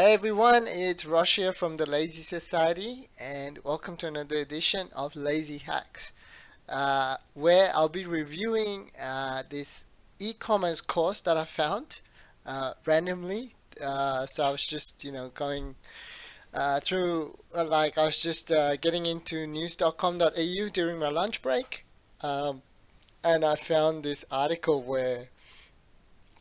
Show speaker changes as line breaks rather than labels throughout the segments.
Hey everyone, it's Rosh here from the Lazy Society, and welcome to another edition of Lazy Hacks, where I'll be reviewing this e-commerce course that I found randomly. So I was just, going through, like, I was just getting into news.com.au during my lunch break, um, and I found this article where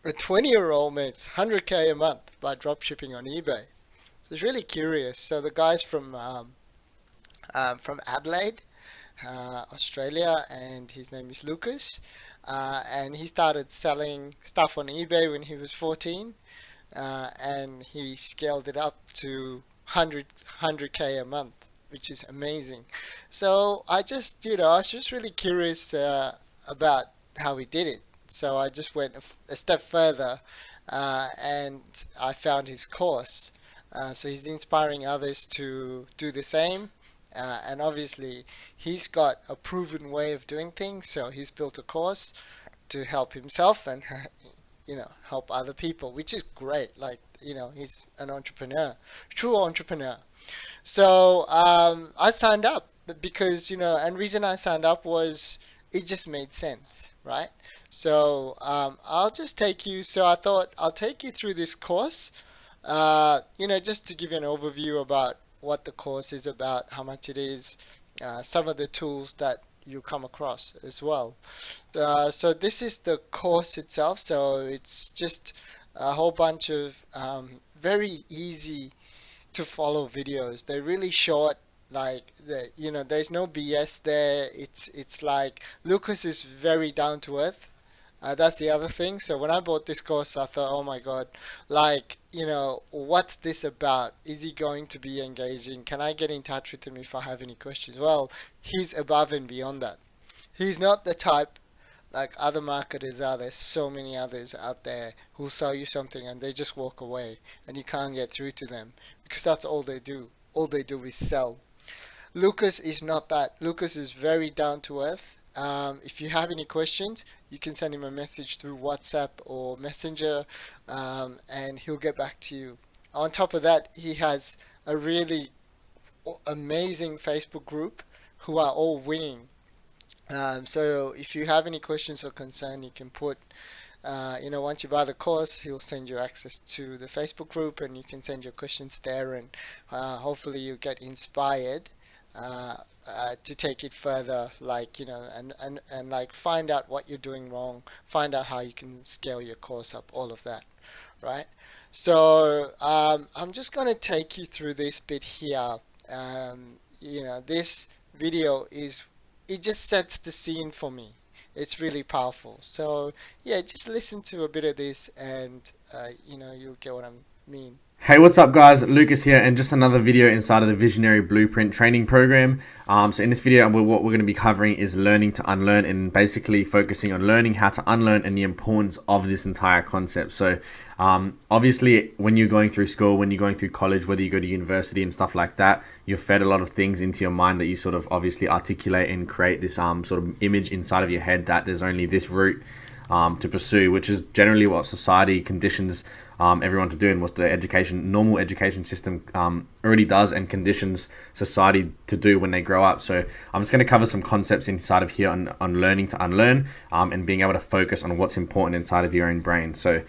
a 20-year-old makes 100K a month by dropshipping on eBay. So it's really curious. So the guy's from Adelaide, Australia, and his name is Lukas. And he started selling stuff on eBay when he was 14, and he scaled it up to 100K a month, which is amazing. So I was just really curious about how he did it. So I just went a step further, and I found his course. So he's inspiring others to do the same. And obviously, he's got a proven way of doing things. So he's built a course to help himself and help other people, which is great. Like, he's an entrepreneur, true entrepreneur. So I signed up because, and reason I signed up was it just made sense, right? So I'll just take you. So I thought I'll take you through this course, just to give you an overview about what the course is about, how much it is, some of the tools that you come across as well. So this is the course itself. So it's just a whole bunch of very easy to follow videos. They're really short. Like there's no BS there. It's like Lucas is very down to earth. That's the other thing. So when I bought this course, I thought, oh my God, like, what's this about? Is he going to be engaging? Can I get in touch with him if I have any questions? Well, he's above and beyond that. He's not the type like other marketers are. There's so many others out there who'll sell you something and they just walk away and you can't get through to them because that's all they do. All they do is sell. Lucas is not that. Lucas is very down to earth. If you have any questions, you can send him a message through WhatsApp or Messenger, and he'll get back to you. On top of that, he has a really amazing Facebook group who are all winning. So if you have any questions or concern, you can put, once you buy the course, he'll send you access to the Facebook group and you can send your questions there and hopefully you get inspired to take it further, like, and like find out what you're doing wrong, find out how you can scale your course up, all of that, right? So I'm just going to take you through this bit here. This video it just sets the scene for me. It's really powerful. So yeah, just listen to a bit of this and you'll get what I mean.
Hey, what's up, guys? Lucas here, and just another video inside of the Visionary Blueprint training program. So in this video, what we're going to be covering is learning to unlearn, and basically focusing on learning how to unlearn and the importance of this entire concept. So obviously, when you're going through school, when you're going through college, whether you go to university and stuff like that, you're fed a lot of things into your mind that you sort of obviously articulate and create this sort of image inside of your head that there's only this route to pursue, which is generally what society conditions everyone to do, and what the normal education system already does and conditions society to do when they grow up. So I'm just going to cover some concepts inside of here on learning to unlearn, and being able to focus on what's important inside of your own brain. So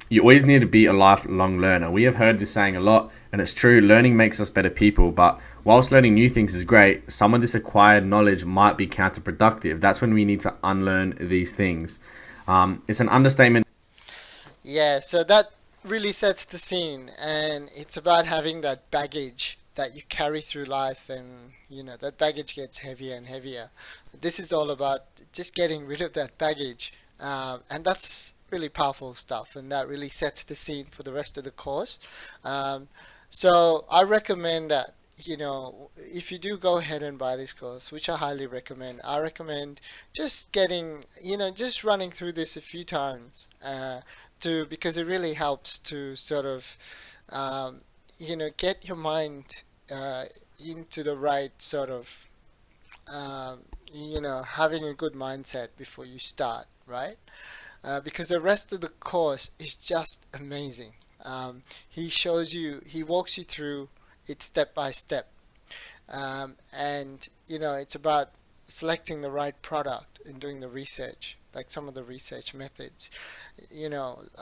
you always need to be a lifelong learner. We have heard this saying a lot, and it's true. Learning makes us better people, but whilst learning new things is great, some of this acquired knowledge might be counterproductive. That's when we need to unlearn these things. It's an understatement.
Yeah, so that really sets the scene, and it's about having that baggage that you carry through life, and that baggage gets heavier and heavier. This is all about just getting rid of that baggage, and that's really powerful stuff, and that really sets the scene for the rest of the course. Um, so I recommend that. If you do go ahead and buy this course, which I highly recommend, I recommend just just running through this a few times. Because it really helps to sort of get your mind uh, into the right sort of having a good mindset before you start, right? Because the rest of the course is just amazing. He walks you through it step by step. And it's about selecting the right product and doing the research, like some of the research methods.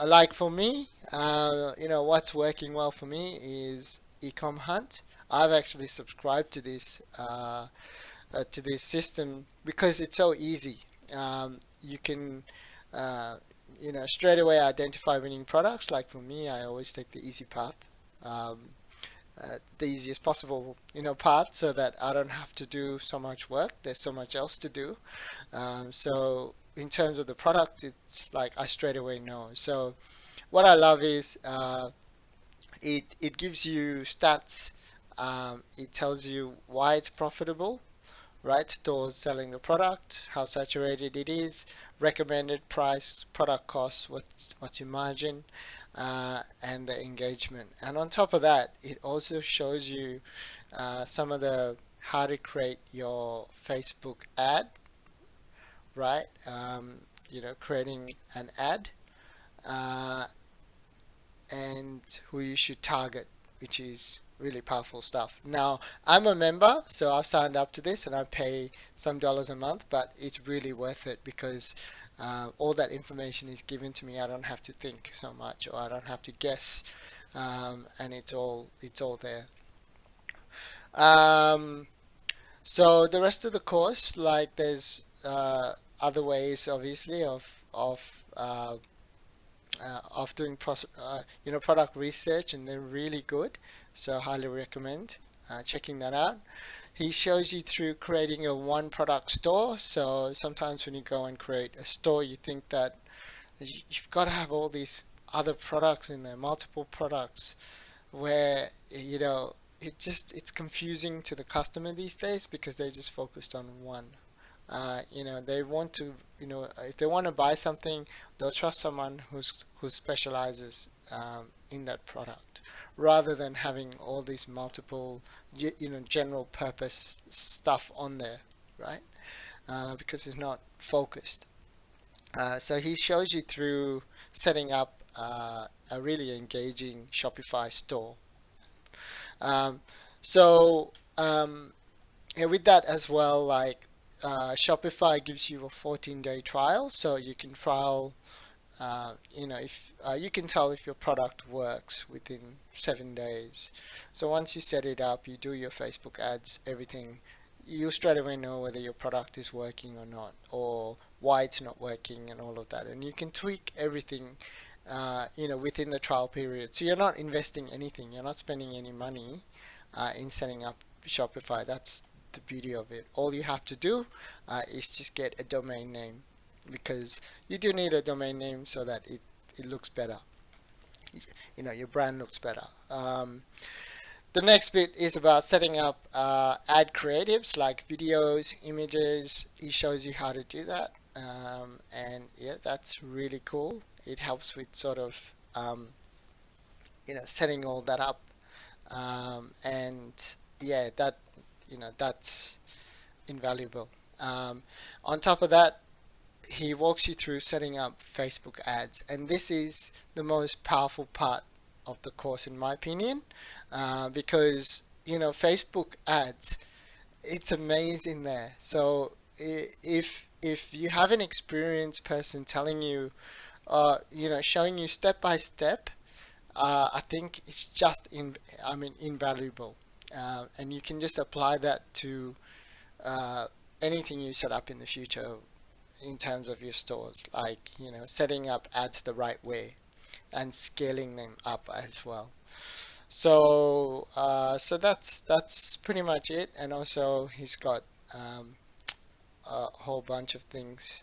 Like for me, what's working well for me is Ecom Hunt. I've actually subscribed to this system because it's so easy. You can, uh, straight away identify winning products. Like for me, I always take the easy path. Um, the easiest possible, path, so that I don't have to do so much work. There's so much else to do. So in terms of the product, it's like I straight away know. So what I love is it gives you stats. It tells you why it's profitable, right? Stores selling the product, how saturated it is, recommended price, product cost, what's your margin, and the engagement. And on top of that, it also shows you some of the how to create your Facebook ad, right? Creating an ad, uh, and who you should target, which is really powerful stuff. Now, I'm a member, so I've signed up to this and I pay some dollars a month, but it's really worth it because all that information is given to me. I don't have to think so much, or I don't have to guess, and it's all there. Um, so the rest of the course, like there's other ways, obviously, of doing product research, and they're really good. So highly recommend checking that out. He shows you through creating a one product store. So sometimes when you go and create a store, you think that you've got to have all these other products in there, multiple products, where it's confusing to the customer these days because they're just focused on one. They want to, if they want to buy something, they'll trust someone who specializes in that product, rather than having all these multiple, general purpose stuff on there, right? Because it's not focused. So he shows you through setting up a really engaging Shopify store. Um, so yeah, with that as well, like Shopify gives you a 14-day trial, so you can trial. If you can tell if your product works within 7 days. So once you set it up, you do your Facebook ads, everything, you'll straight away know whether your product is working or not, or why it's not working, and all of that. And you can tweak everything, within the trial period. So you're not investing anything, you're not spending any money in setting up Shopify. That's the beauty of it. All you have to do is just get a domain name, because you do need a domain name so that it looks better. Your brand looks better. The next bit is about setting up ad creatives like videos, images. He shows you how to do that. And yeah, that's really cool. It helps with sort of, setting all that up. And yeah, that's invaluable. On top of that, he walks you through setting up Facebook ads, and this is the most powerful part of the course, in my opinion, because Facebook ads, it's amazing there. So if you have an experienced person telling you, showing you step by step, I think it's just invaluable, and you can just apply that to uh, anything you set up in the future in terms of your stores, like setting up ads the right way and scaling them up as well. So that's pretty much it. And also he's got um, a whole bunch of things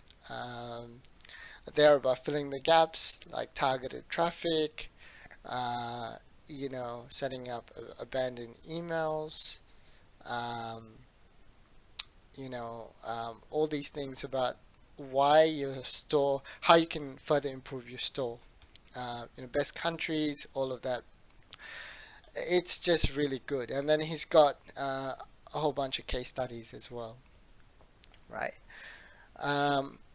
there about filling the gaps, like targeted traffic, uh, setting up abandoned emails, um, all these things about why your store, how you can further improve your store, best countries, all of that. It's just really good. And then he's got a whole bunch of case studies as well, right?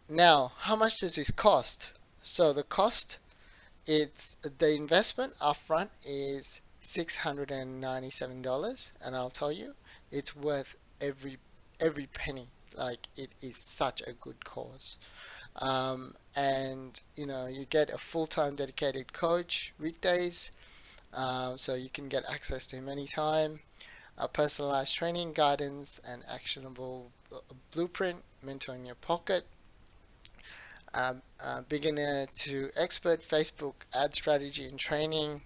Now, how much does this cost? So the cost It's the investment upfront is $697, and I'll tell you, it's worth every penny. Like it is such a good cause. And you get a full-time dedicated coach weekdays, so you can get access to him anytime. Personalized training guidance and actionable blueprint, mentor in your pocket. Beginner to expert Facebook ad strategy and training,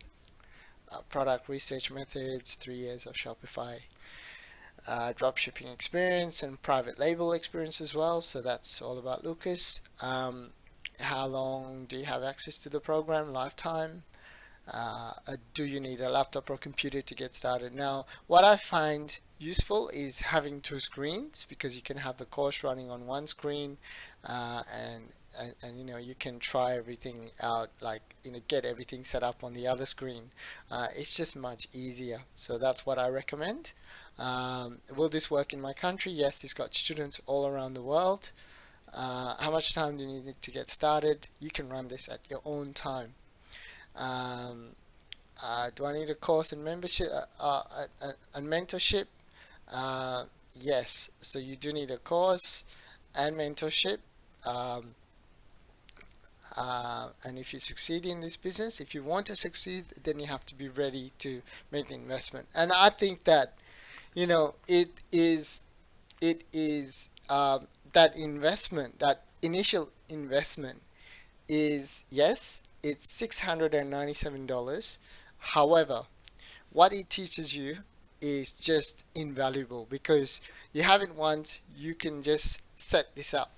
product research methods, 3 years of Shopify dropshipping experience and private label experience as well. So that's all about Lucas. How long do you have access to the program? Lifetime. Do you need a laptop or computer to get started? Now, what I find useful is having two screens because you can have the course running on one screen, and you can try everything out, like get everything set up on the other screen. It's just much easier, so that's what I recommend. Will this work in my country? Yes, it's got students all around the world. How much time do you need to get started? You can run this at your own time. Um, do I need a course and membership and mentorship? Uh, yes, so you do need a course and mentorship. Um, and if you succeed in this business, if you want to succeed, then you have to be ready to make the investment. And I think that it is that investment, that initial investment is, yes, it's $697. However, what it teaches you is just invaluable because you have it once, you can just set this up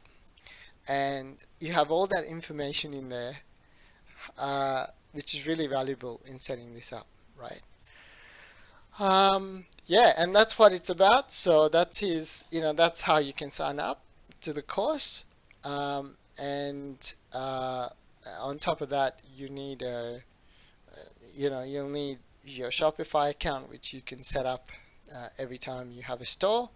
and you have all that information in there, which is really valuable in setting this up, right? Yeah, and that's what it's about. So that's how you can sign up to the course. And on top of that, you'll need your Shopify account, which you can set up every time you have a store.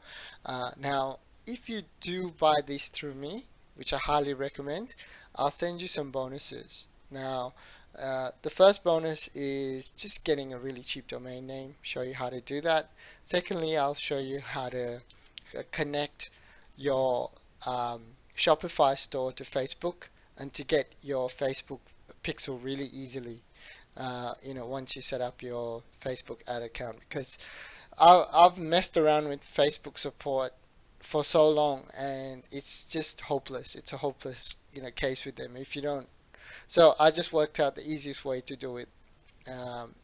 Now, if you do buy this through me, which I highly recommend, I'll send you some bonuses. Now, the first bonus is just getting a really cheap domain name, show you how to do that. Secondly, I'll show you how to connect your Shopify store to Facebook and to get your Facebook pixel really easily. Once you set up your Facebook ad account, because I've messed around with Facebook support for so long and it's just hopeless. It's a hopeless, case with them if you don't. So I just worked out the easiest way to do it um,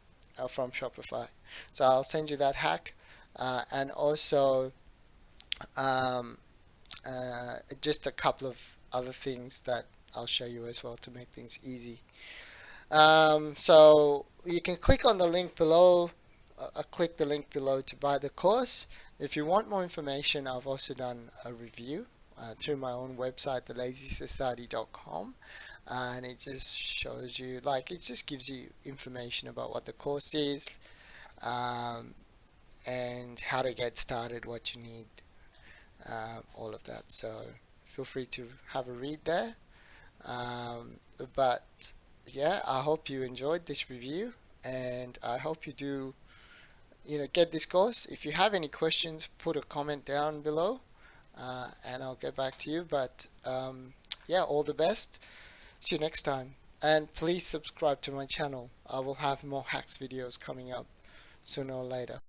from Shopify. So I'll send you that hack, and also um, just a couple of other things that I'll show you as well to make things easy. So you can click on the link below. Click the link below to buy the course. If you want more information, I've also done a review through my own website, thelazysociety.com, and it just shows you, like, it just gives you information about what the course is, um, and how to get started, what you need, all of that. So feel free to have a read there. But yeah, I hope you enjoyed this review, and I hope you do, get this course. If you have any questions, put a comment down below, and I'll get back to you. But yeah, all the best. See you next time. And please subscribe to my channel. I will have more hacks videos coming up sooner or later.